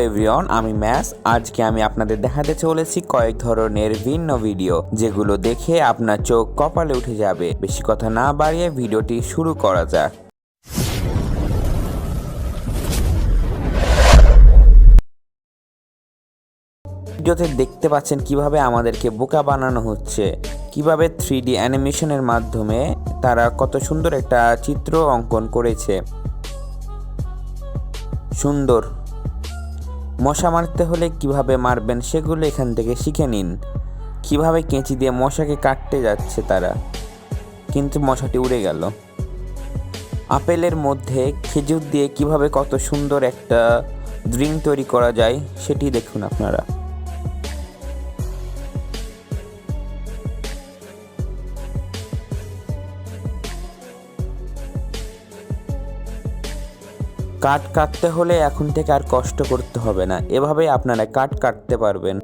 Everyone, আমি mass. আজকে আমি আপনাদের দেখাতে চলেছি কয়েক ধরনের ভিন্ন ভিডিও, যেগুলো দেখে আপনার চোখ কপালে উঠে যাবে। বেশি কথা না বাড়িয়ে ভিডিওটি শুরু করা যাক। ভিডিওতে দেখতে পাচ্ছেন কিভাবে আমাদেরকে বোকা বানানো হচ্ছে, কিভাবে 3D অ্যানিমেশনের মাধ্যমে তারা কত সুন্দর একটা চিত্র অঙ্কন করেছে। সুন্দর। মশা মারতে হলে কিভাবে মারবেন সেগুলো এখান থেকে শিখে নিন। কিভাবে কেঁচি দিয়ে মশাকে কাটতে যাচ্ছে তারা, কিন্তু মশাটি উড়ে গেল। আপেলের মধ্যে খেজুর দিয়ে কিভাবে কত সুন্দর একটা ড্রিঙ্ক তৈরি করা যায় সেটি দেখুন আপনারা। কাঠ কাটতে হলে এখন থেকে আর কষ্ট করতে হবে না, এভাবেই আপনারা কাঠ কাটতে পারবেন।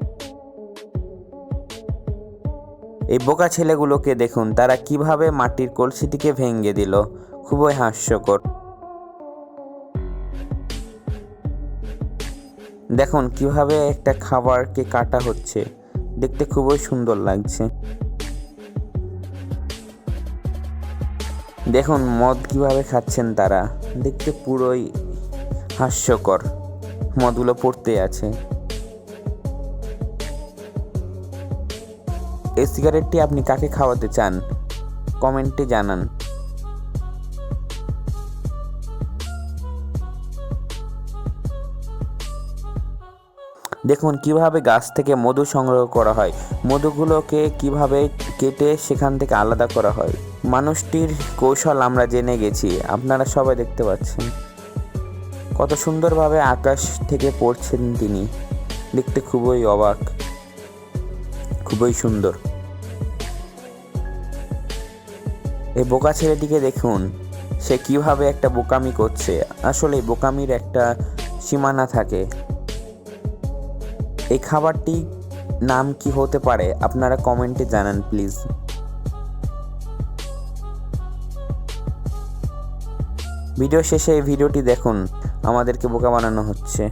এই বোকা ছেলেগুলোকে দেখুন, তারা কিভাবে মাটির কলসিটিকে ভেঙে দিল, খুবই হাস্যকর। দেখুন কিভাবে একটা খাবারকে কাটা হচ্ছে, দেখতে খুবই সুন্দর লাগছে। দেখুন মদ কিভাবে খাচ্ছেন তারা, দেখতে পুরোই হাস্যকর। মদগুলো পড়তে আছে। এই সিগারেটটি আপনি কাকে খাওয়াতে চান কমেন্টে জানান। দেখুন কিভাবে গাছ থেকে মধু সংগ্রহ করা হয়, মধুগুলোকে কিভাবে কেটে সেখান থেকে আলাদা করা হয়। মানুষটির কৌশল আমরা জেনে গেছি, আপনারা সবাই দেখতে পাচ্ছেন কত সুন্দরভাবে আকাশ থেকে পড়ছেন তিনি, দেখতে খুবই অবাক, খুবই সুন্দর। এই বোকা ছেলেটিকে দেখুন, সে কিভাবে একটা বোকামি করছে। আসলে বোকামির একটা সীমানা থাকে। এই খাবারটি নাম কি হতে পারে আপনারা কমেন্টে জানান প্লিজ। ভিডিও শেষে এই ভিডিওটি দেখুন, আমাদেরকে বোকা বানানো হচ্ছে।